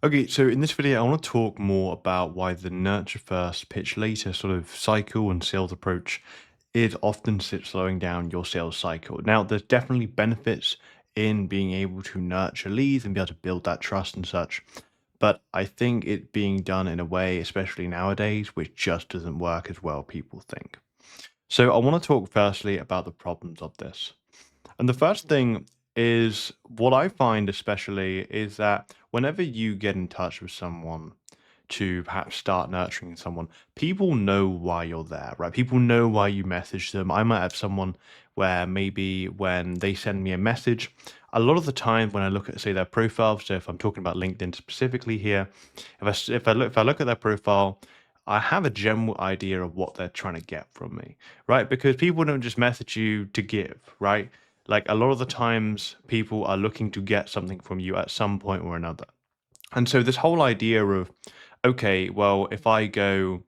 Okay, so in this video, I want to talk more about why the nurture first, pitch later sort of cycle and sales approach is often slowing down your sales cycle. Now, there's definitely benefits in being able to nurture leads and be able to build that trust and such. But I think it being done in a way, especially nowadays, which just doesn't work as well people think. So I want to talk firstly about the problems of this. And the first thing is what I find especially is that whenever you get in touch with someone to perhaps start nurturing someone, people know why you're there, right? People know why you message them. I might have someone where maybe when they send me a message, a lot of the time when I look at say their profile, so if I'm talking about LinkedIn specifically here, if I look at their profile, I have a general idea of what they're trying to get from me, right? Because people don't just message you to give, right? Like a lot of the times, people are looking to get something from you at some point or another. And so, this whole idea of, okay, well, if I go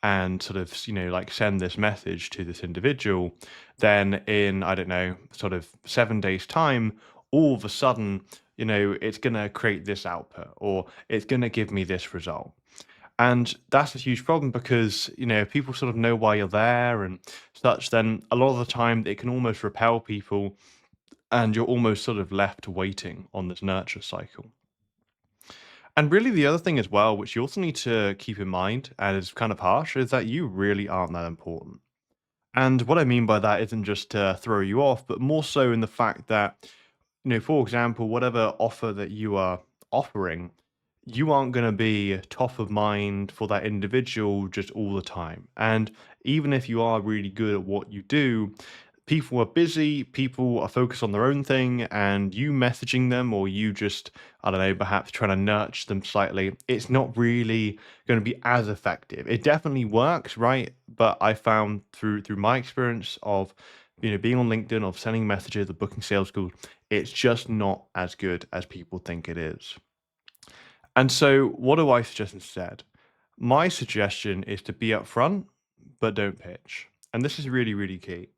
and sort of, like send this message to this individual, then in, I don't know, sort of 7 days' time, all of a sudden, it's going to create this output or it's going to give me this result. And that's a huge problem because, if people sort of know why you're there and such, then a lot of the time it can almost repel people and you're almost sort of left waiting on this nurture cycle. And really, the other thing as well, which you also need to keep in mind, and is kind of harsh, is that you really aren't that important. And what I mean by that isn't just to throw you off, but more so in the fact that, for example, whatever offer that you are offering, you aren't going to be top of mind for that individual just all the time. And even if you are really good at what you do, people are busy, people are focused on their own thing, and you messaging them or you just, I don't know, perhaps trying to nurture them slightly, it's not really going to be as effective. It definitely works, right? But I found through my experience of being on LinkedIn, of sending messages, of booking sales calls, it's just not as good as people think it is. And so, what do I suggest instead? My suggestion is to be upfront, but don't pitch. And this is really, really key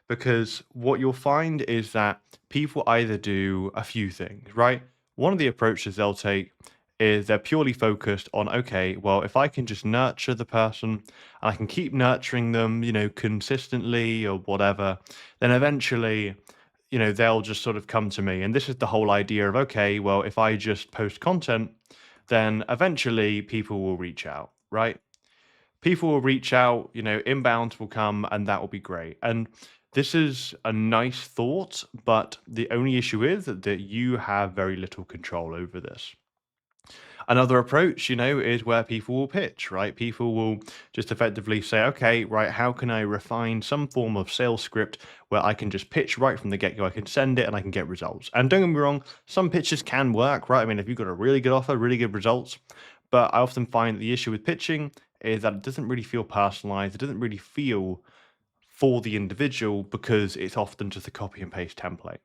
because what you'll find is that people either do a few things, right? One of the approaches they'll take is they're purely focused on, okay, well, if I can just nurture the person and I can keep nurturing them, consistently or whatever, then eventually, they'll just sort of come to me. And this is the whole idea of, okay, well, if I just post content, then eventually people will reach out, right? People will reach out, inbounds will come, and that will be great. And this is a nice thought, but the only issue is that you have very little control over this. Another approach, is where people will pitch, right? People will just effectively say, okay, right, how can I refine some form of sales script where I can just pitch right from the get go? I can send it and I can get results. And don't get me wrong, some pitches can work, right? I mean, if you've got a really good offer, really good results, but I often find that the issue with pitching is that it doesn't really feel personalized. It doesn't really feel for the individual because it's often just a copy and paste template.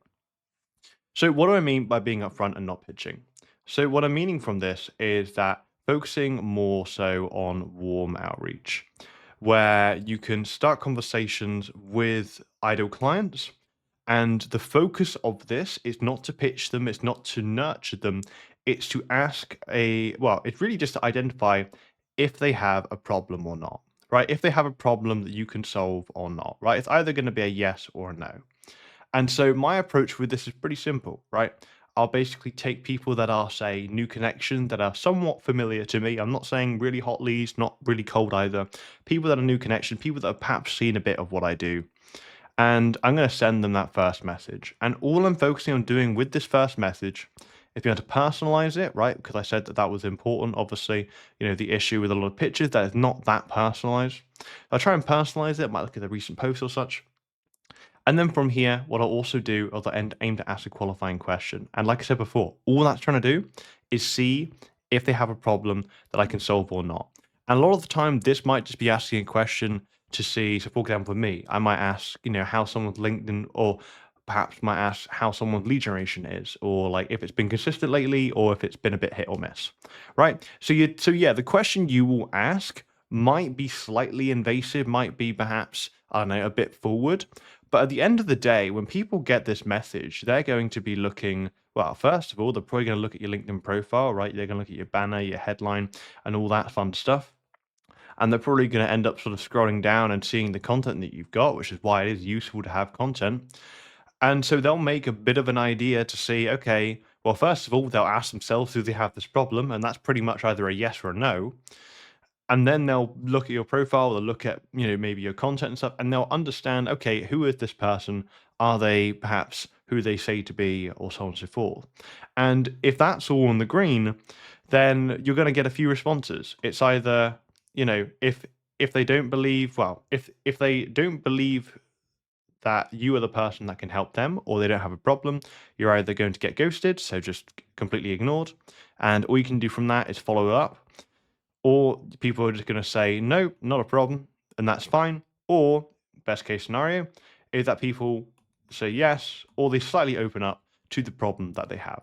So, what do I mean by being upfront and not pitching? So, what I'm meaning from this is that focusing more so on warm outreach, where you can start conversations with ideal clients. And the focus of this is not to pitch them, it's not to nurture them, it's to it's really just to identify if they have a problem or not, right? If they have a problem that you can solve or not, right? It's either going to be a yes or a no. And so my approach with this is pretty simple, right? I'll basically take people that are, say, new connections that are somewhat familiar to me. I'm not saying really hot leads, not really cold either. People that are new connection, people that have perhaps seen a bit of what I do. And I'm going to send them that first message. And all I'm focusing on doing with this first message is being able to personalize it, right? Because I said that that was important. Obviously, the issue with a lot of pictures that is not that personalized. I'll try and personalize it. I might look at the recent post or such. And then from here, what I'll also do is aim to ask a qualifying question. And like I said before, all that's trying to do is see if they have a problem that I can solve or not. And a lot of the time, this might just be asking a question to see. So, for example, with me, I might ask, how someone's LinkedIn, or perhaps might ask how someone's lead generation is, or like if it's been consistent lately, or if it's been a bit hit or miss, right? So yeah, the question you will ask might be slightly invasive, might be perhaps, I don't know, a bit forward, But at the end of the day, when people get this message, they're going to be looking, well, first of all, they're probably going to look at your LinkedIn profile, right? They're going to look at your banner, your headline, and all that fun stuff. And they're probably going to end up sort of scrolling down and seeing the content that you've got, which is why it is useful to have content. And so they'll make a bit of an idea to see, okay, well, first of all, they'll ask themselves, do they have this problem? And that's pretty much either a yes or a no. And then they'll look at your profile, they'll look at, maybe your content and stuff, and they'll understand, okay, who is this person? Are they perhaps who they say to be, or so on and so forth? And if that's all on the green, then you're going to get a few responses. It's either, if they don't believe, well, if they don't believe that you are the person that can help them, or they don't have a problem, you're either going to get ghosted, so just completely ignored, and all you can do from that is follow up, or people are just going to say, no, not a problem, and that's fine. Or, best case scenario, is that people say yes, or they slightly open up to the problem that they have.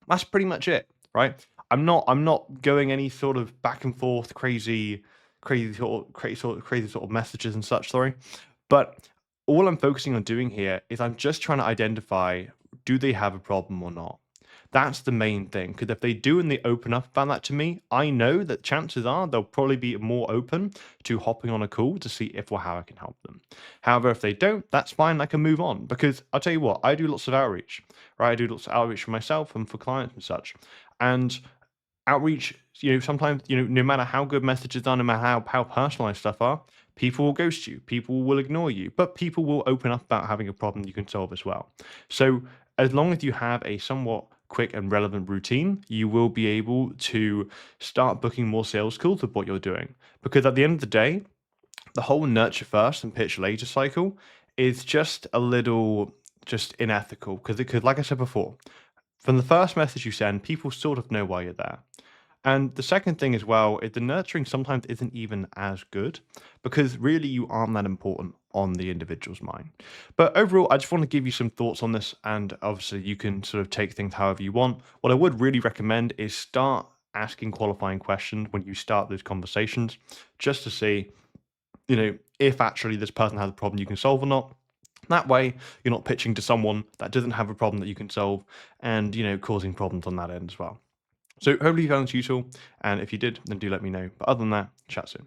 That's pretty much it, right? I'm not going any sort of back and forth crazy sort of messages and such, sorry. But all I'm focusing on doing here is I'm just trying to identify, do they have a problem or not? That's the main thing. Because if they do and they open up about that to me, I know that chances are they'll probably be more open to hopping on a call to see if or how I can help them. However, if they don't, that's fine. I can move on. Because I'll tell you what, I do lots of outreach, right? I do lots of outreach for myself and for clients and such. And outreach, sometimes, no matter how good messages are, no matter how personalized stuff are, people will ghost you, people will ignore you, but people will open up about having a problem you can solve as well. So as long as you have a somewhat quick and relevant routine, you will be able to start booking more sales calls with what you're doing. Because at the end of the day, the whole nurture first and pitch later cycle is just a little just unethical because it could, like I said before, from the first message you send, people sort of know why you're there. And the second thing as well is the nurturing sometimes isn't even as good because really you aren't that important on the individual's mind. But overall, I just want to give you some thoughts on this, and obviously you can sort of take things however you want. What I would really recommend is start asking qualifying questions when you start those conversations, just to see, if actually this person has a problem you can solve or not. That way, you're not pitching to someone that doesn't have a problem that you can solve and, causing problems on that end as well. So hopefully you found this useful, and if you did, then do let me know. But other than that, chat soon.